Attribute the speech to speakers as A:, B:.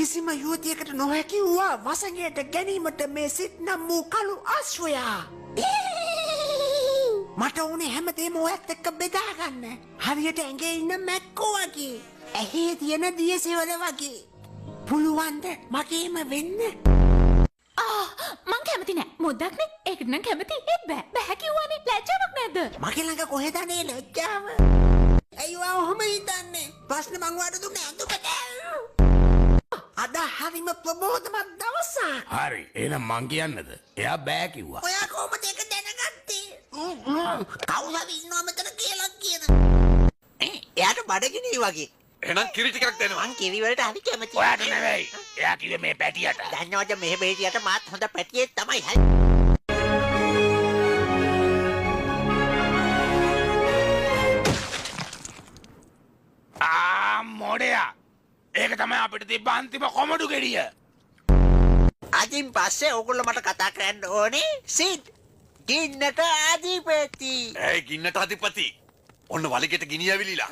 A: කිසිම යුවතියකට නොහැකි වූවා වසඟයට ගැනීමට මේ සිත් නම් වූ කළු අශ්වයා. මට ඕනේ හැමදේම ඔයත් එක්ක බෙදාගන්න. හරියට ඇඟේ ඉන්න මැක්කෝ වගේ. ඇහි තියෙන දියසෙවල වගේ. පුළුවන්ද මගේම වෙන්න?
B: මං කැමති නෑ. මොද්දක්නේ. ඒකට නම් කැමති. ඒත් බෑ කිව්වනේ. ලැජ්ජාවක් නැද්ද?
A: මගේ ළඟ කොහෙද අනේ ලැජ්ජාව? අයියෝ ඔහොම හිතන්නේ. ප්‍රශ්න මං වාට දුන්නේ අඳුකට. අද හරිම ප්‍රබෝධමත් දවසක්.
C: හරි එහෙනම් මං කියන්නද? එයා බෑ කිව්වා.
A: ඔයා කොහොමද ඒක දැනගත්තේ? කවුරු හරි ඉන්නව මෙතන කියලා කියන. එයාට බඩගිනි වගේ.
D: එහෙනම් කිරි ටිකක් දෙනවා.
A: මං කිරි වලට හරි කැමතියි.
C: ඔයාට නෙවෙයි. එයා කිව්වේ මේ පැටියට.
A: දන්නවද මෙහෙ බෙහෙටියට මාත් හොඳ පැටියෙක් තමයි.
C: මොඩයා. ඒක තමයි අපිට තිබ්බ අන්තිම කොමඩු ගෙඩිය.
A: අදින් පස්සේ ඕගොල්ලෝ මට කතා කරන්න ඕනේ සිත් ගින්නට අධිපති.
D: ඇයි ගින්නට අධිපති? ඔන්න වලිගෙට ගිනි ඇවිලිලා.